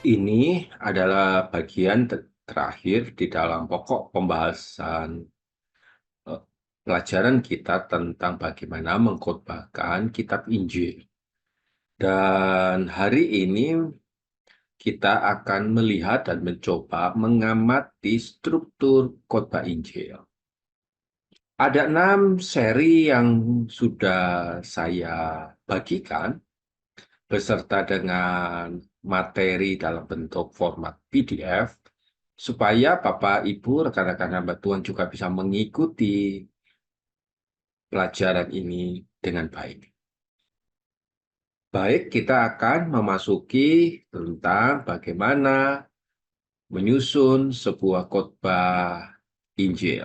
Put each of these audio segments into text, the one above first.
Ini adalah bagian terakhir di dalam pokok pembahasan eh, pelajaran kita tentang bagaimana mengkhotbahkan kitab Injil. Dan hari ini kita akan melihat dan mencoba mengamati struktur khotbah Injil. Ada 6 seri yang sudah saya bagikan beserta dengan materi dalam bentuk format PDF, supaya Bapak, Ibu, rekan-rekan hamba Tuhan juga bisa mengikuti pelajaran ini dengan baik. Baik, kita akan memasuki tentang bagaimana menyusun sebuah khotbah Injil.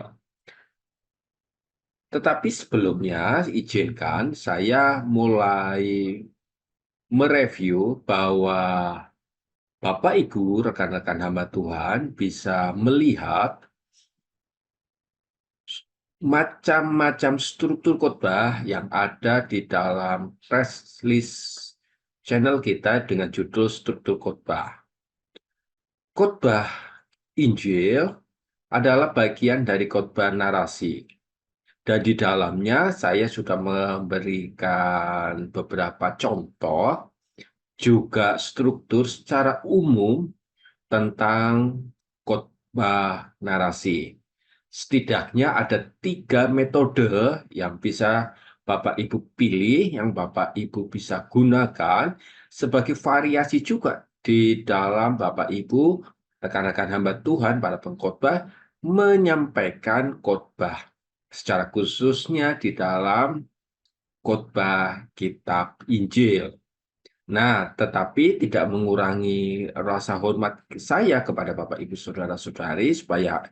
Tetapi sebelumnya, izinkan saya mulai mereview bahwa Bapak, Ibu, rekan-rekan hamba Tuhan bisa melihat macam-macam struktur khotbah yang ada di dalam press list channel kita dengan judul struktur khotbah. Khotbah Injil adalah bagian dari khotbah narasi. Dan di dalamnya saya sudah memberikan beberapa contoh, juga struktur secara umum tentang khotbah narasi. Setidaknya ada 3 metode yang bisa Bapak Ibu pilih, yang Bapak Ibu bisa gunakan sebagai variasi juga di dalam Bapak Ibu, rekan-rekan hamba Tuhan, para pengkhotbah, menyampaikan khotbah. Secara khususnya di dalam khotbah kitab Injil. Nah, tetapi tidak mengurangi rasa hormat saya kepada Bapak Ibu Saudara-saudari supaya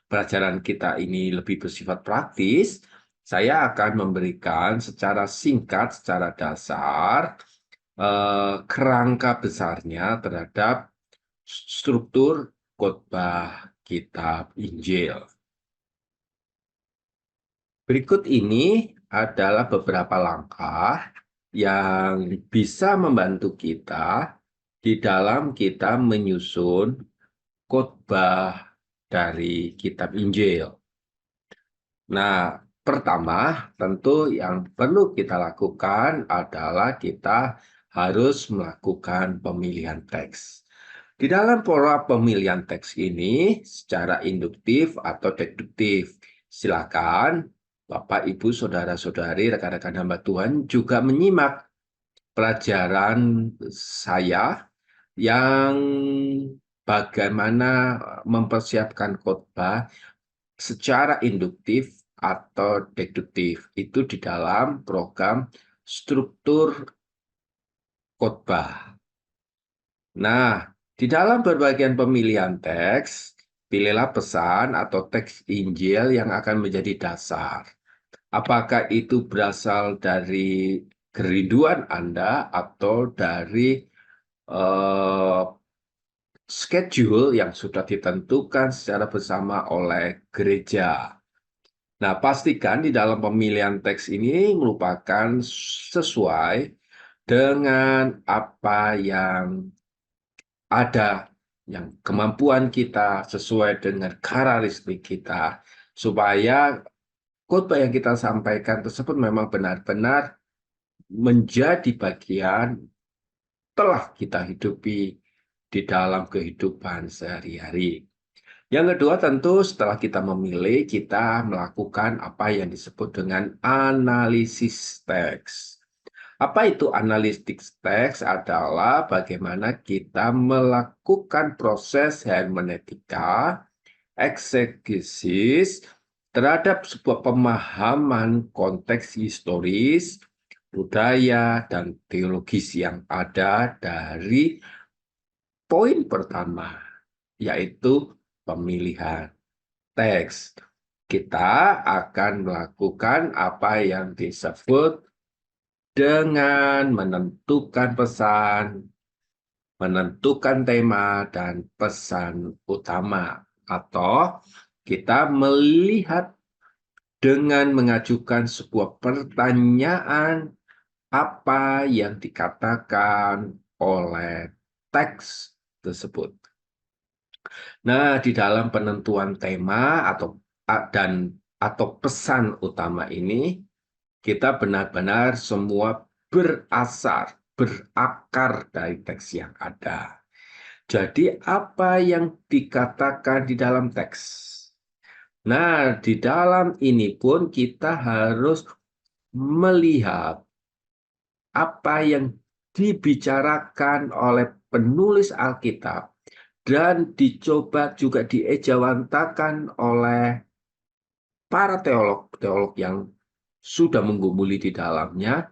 pelajaran kita ini lebih bersifat praktis. Saya akan memberikan secara singkat, secara dasar, kerangka besarnya terhadap struktur khotbah kitab Injil. Berikut ini adalah beberapa langkah yang bisa membantu kita di dalam kita menyusun khotbah dari kitab Injil. Nah, pertama tentu yang perlu kita lakukan adalah kita harus melakukan pemilihan teks. Di dalam pola pemilihan teks ini secara induktif atau deduktif, silakan Bapak, Ibu, Saudara-saudari, rekan-rekan hamba Tuhan juga menyimak pelajaran saya yang bagaimana mempersiapkan khotbah secara induktif atau deduktif. Itu di dalam program struktur khotbah. Nah, di dalam berbagian pemilihan teks, pilihlah pesan atau teks Injil yang akan menjadi dasar. Apakah itu berasal dari kerinduan Anda atau dari eh, schedule yang sudah ditentukan secara bersama oleh gereja. Nah, pastikan di dalam pemilihan teks ini merupakan sesuai dengan apa yang ada, yang kemampuan kita sesuai dengan karakteristik kita, supaya khotbah yang kita sampaikan tersebut memang benar-benar menjadi bagian telah kita hidupi di dalam kehidupan sehari-hari. Yang kedua, tentu setelah kita memilih, kita melakukan apa yang disebut dengan analisis teks. Apa itu analisis teks? Adalah bagaimana kita melakukan proses hermeneutika, eksegesis, terhadap sebuah pemahaman konteks historis, budaya, dan teologis yang ada dari poin pertama, yaitu pemilihan teks. Kita akan melakukan apa yang disebut dengan menentukan pesan, menentukan tema, dan pesan utama. Atau kita melihat dengan mengajukan sebuah pertanyaan apa yang dikatakan oleh teks tersebut. Nah, di dalam penentuan tema atau pesan utama ini, kita benar-benar semua berakar dari teks yang ada. Jadi, apa yang dikatakan di dalam teks? Nah, di dalam ini pun kita harus melihat apa yang dibicarakan oleh penulis Alkitab dan dicoba juga diejawantakan oleh para teolog yang sudah menggumuli di dalamnya,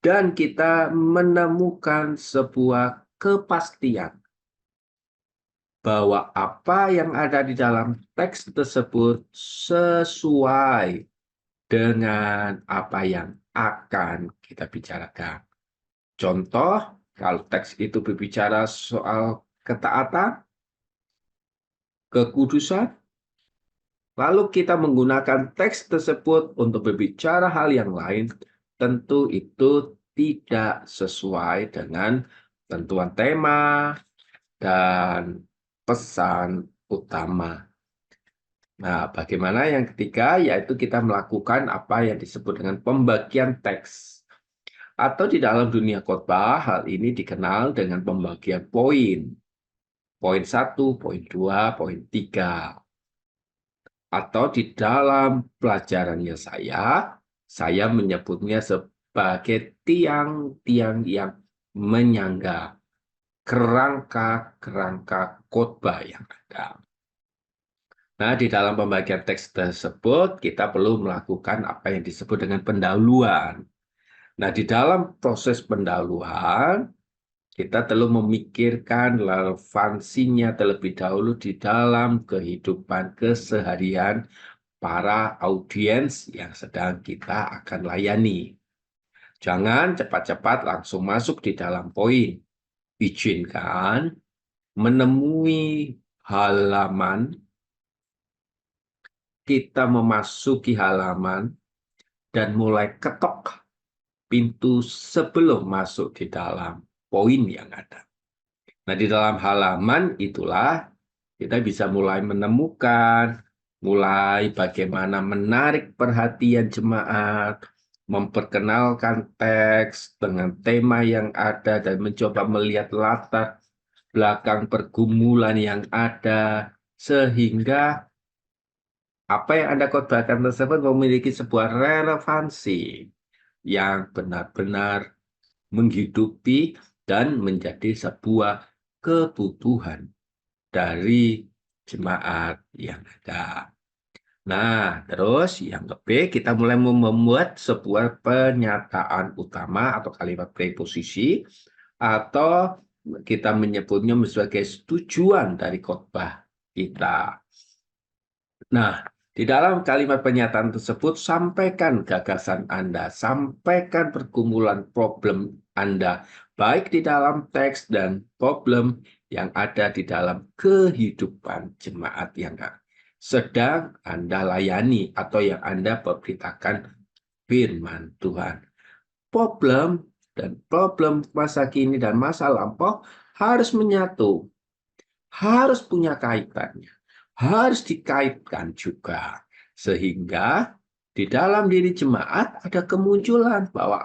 dan kita menemukan sebuah kepastian bahwa apa yang ada di dalam teks tersebut sesuai dengan apa yang akan kita bicarakan. Contoh, kalau teks itu berbicara soal ketaatan, kekudusan, lalu kita menggunakan teks tersebut untuk berbicara hal yang lain, tentu itu tidak sesuai dengan tentuan tema dan pesan utama. Nah, bagaimana yang ketiga, yaitu kita melakukan apa yang disebut dengan pembagian teks. Atau di dalam dunia khotbah, hal ini dikenal dengan pembagian poin. Poin 1, poin 2, poin 3. Atau di dalam pelajarannya saya menyebutnya sebagai tiang-tiang yang menyangga kerangka-kerangka khotbah yang ada. Nah, di dalam pembagian teks tersebut, kita perlu melakukan apa yang disebut dengan pendahuluan. Nah, di dalam proses pendahuluan, kita perlu memikirkan relevansinya terlebih dahulu di dalam kehidupan keseharian para audiens yang sedang kita akan layani. Jangan cepat-cepat langsung masuk di dalam poin. Izinkan menemui halaman, kita memasuki halaman, dan mulai ketok pintu sebelum masuk di dalam poin yang ada. Nah, di dalam halaman itulah kita bisa mulai menemukan, mulai bagaimana menarik perhatian jemaat, memperkenalkan teks dengan tema yang ada, dan mencoba melihat latar belakang pergumulan yang ada, sehingga apa yang Anda khotbahkan tersebut memiliki sebuah relevansi yang benar-benar menghidupi dan menjadi sebuah kebutuhan dari jemaat yang ada. Nah, terus yang ke kita mulai membuat sebuah pernyataan utama atau kalimat preposisi, atau kita menyebutnya sebagai tujuan dari khotbah kita. Nah, di dalam kalimat pernyataan tersebut, sampaikan gagasan Anda, sampaikan pergumulan problem Anda, baik di dalam teks dan problem yang ada di dalam kehidupan jemaat yang sedang Anda layani atau yang Anda beritakan firman Tuhan. Problem dan problem masa kini dan masa lampau harus menyatu, harus punya kaitannya, harus dikaitkan juga. Sehingga di dalam diri jemaat ada kemunculan bahwa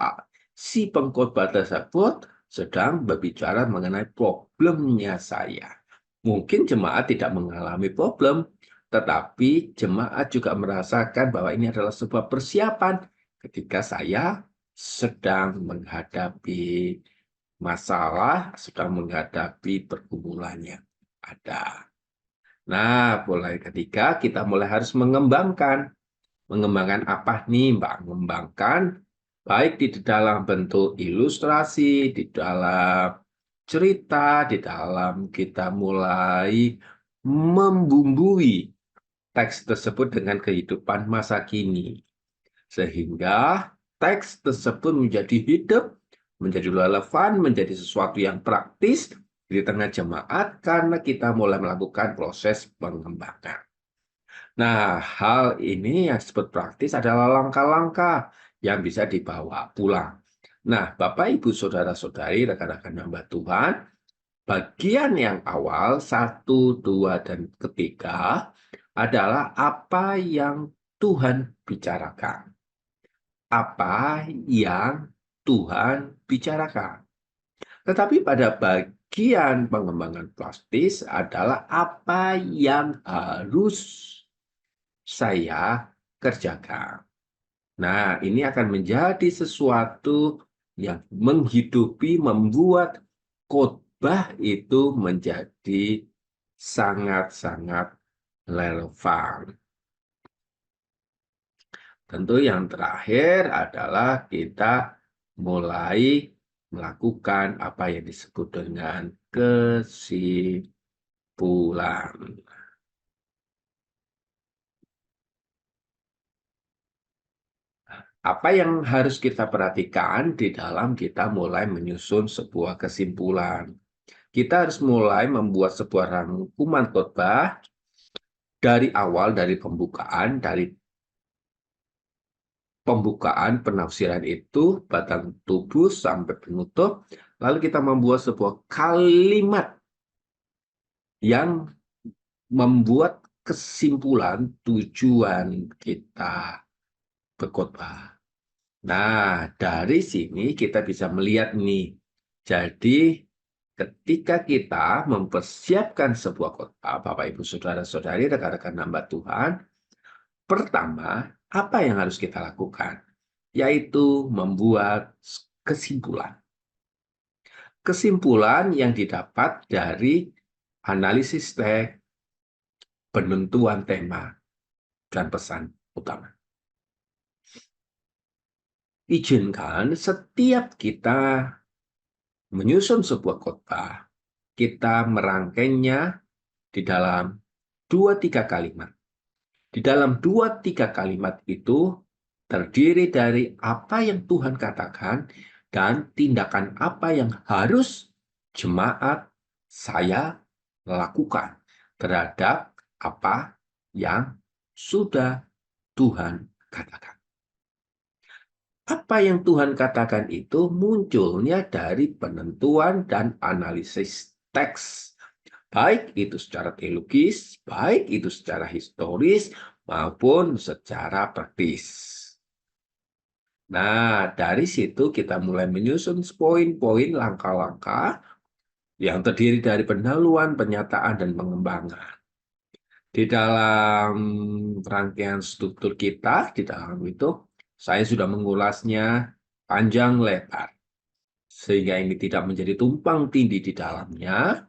si pengkhotbah tersebut sedang berbicara mengenai problemnya saya. Mungkin jemaat tidak mengalami problem, tetapi jemaat juga merasakan bahwa ini adalah sebuah persiapan ketika saya sedang menghadapi masalah, sedang menghadapi pergumulannya ada. Nah, mulai ketika kita mulai harus mengembangkan. Mengembangkan apa nih, Mbak? Mengembangkan baik di dalam bentuk ilustrasi, di dalam cerita, di dalam kita mulai membumbui teks tersebut dengan kehidupan masa kini. Sehingga teks tersebut menjadi hidup, menjadi relevan, menjadi sesuatu yang praktis di tengah jemaat karena kita mulai melakukan proses pengembangan. Nah, hal ini yang disebut praktis adalah langkah-langkah yang bisa dibawa pulang. Nah, Bapak, Ibu, Saudara-saudari, rekan-rekan hamba Tuhan, Bagian yang awal, 1, 2, dan ketiga adalah apa yang Tuhan bicarakan. Apa yang Tuhan bicarakan. Tetapi pada bagian pengembangan plastis adalah apa yang harus saya kerjakan. Nah, ini akan menjadi sesuatu yang menghidupi, membuat khotbah itu menjadi sangat-sangat relevan. Tentu yang terakhir adalah kita mulai melakukan apa yang disebut dengan kesimpulan. Apa yang harus kita perhatikan di dalam kita mulai menyusun sebuah kesimpulan? Kita harus mulai membuat sebuah rangkuman khotbah dari awal, dari pembukaan penafsiran itu, batang tubuh sampai penutup, lalu kita membuat sebuah kalimat yang membuat kesimpulan tujuan kita berkhotbah. Nah, dari sini kita bisa melihat nih. Jadi, ketika kita mempersiapkan sebuah khotbah, Bapak Ibu Saudara-saudari, rekan-rekan hamba Tuhan, pertama, apa yang harus kita lakukan? Yaitu membuat kesimpulan. Kesimpulan yang didapat dari analisis teks, penentuan tema, dan pesan utama. Izinkan setiap kita menyusun sebuah khotbah, kita merangkainya di dalam 2-3 kalimat. Di dalam 2-3 kalimat itu terdiri dari apa yang Tuhan katakan dan tindakan apa yang harus jemaat saya lakukan terhadap apa yang sudah Tuhan katakan. Apa yang Tuhan katakan itu munculnya dari penentuan dan analisis teks. Baik itu secara teologis, baik itu secara historis, maupun secara praktis. Nah, dari situ kita mulai menyusun poin-poin langkah-langkah yang terdiri dari pendahuluan, penyataan, dan pengembangan. Di dalam rangkaian struktur kita, di dalam itu, saya sudah mengulasnya panjang lebar. Sehingga ini tidak menjadi tumpang tindih di dalamnya.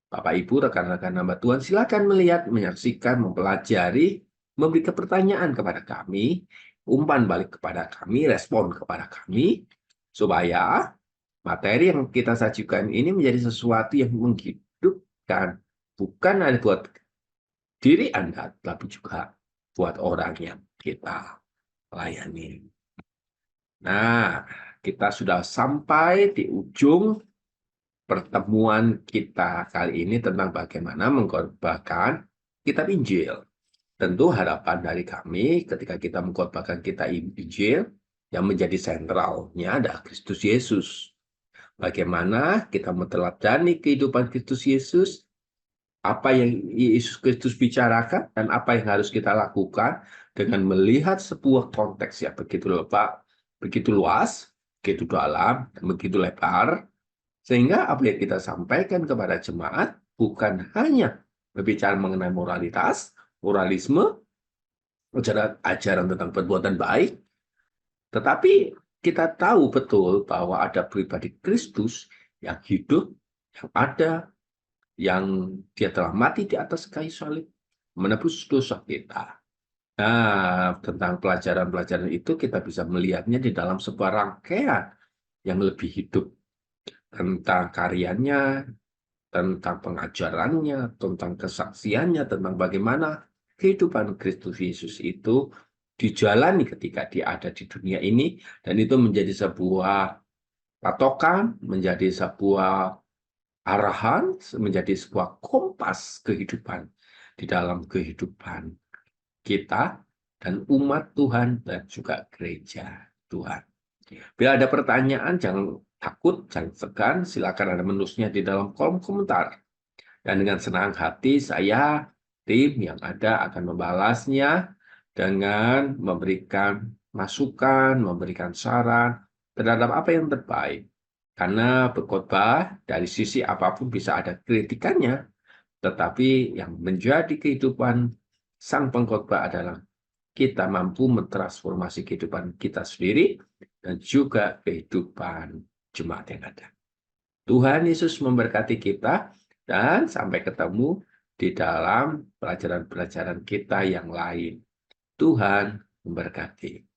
Bapak Ibu, rekan-rekan hamba Tuhan, silakan melihat, menyaksikan, mempelajari, memberikan pertanyaan kepada kami, umpan balik kepada kami, respon kepada kami, supaya materi yang kita sajikan ini menjadi sesuatu yang menghidupkan, bukan hanya buat diri Anda, tapi juga buat orang yang kita layani. Nah, kita sudah sampai di ujung pertemuan kita kali ini tentang bagaimana mengkhotbahkan kitab Injil. Tentu harapan dari kami ketika kita mengkhotbahkan kitab Injil yang menjadi sentralnya adalah Kristus Yesus. Bagaimana kita meneladani kehidupan Kristus Yesus, apa yang Yesus Kristus bicarakan, dan apa yang harus kita lakukan dengan melihat sebuah konteks yang begitu lebar, begitu luas, begitu dalam, dan begitu lebar, sehingga apa yang kita sampaikan kepada jemaat bukan hanya berbicara mengenai moralitas, moralisme, ajaran tentang perbuatan baik, tetapi kita tahu betul bahwa ada pribadi Kristus yang hidup, yang ada, yang dia telah mati di atas kayu salib, menebus dosa kita. Nah, tentang pelajaran-pelajaran itu kita bisa melihatnya di dalam sebuah rangkaian yang lebih hidup tentang karyanya, tentang pengajarannya, tentang kesaksiannya, tentang bagaimana kehidupan Kristus Yesus itu dijalani ketika dia ada di dunia ini, dan itu menjadi sebuah patokan, menjadi sebuah arahan, menjadi sebuah kompas kehidupan di dalam kehidupan kita dan umat Tuhan dan juga gereja Tuhan. Bila ada pertanyaan, jangan takut, jangan segan, silakan Anda menulisnya di dalam kolom komentar. Dan dengan senang hati saya, tim yang ada akan membalasnya dengan memberikan masukan, memberikan saran terhadap apa yang terbaik. Karena berkhotbah dari sisi apapun bisa ada kritikannya, tetapi yang menjadi kehidupan sang pengkhotbah adalah kita mampu mentransformasi kehidupan kita sendiri dan juga kehidupan jemaat yang ada. Tuhan Yesus memberkati kita dan sampai ketemu di dalam pelajaran-pelajaran kita yang lain. Tuhan memberkati.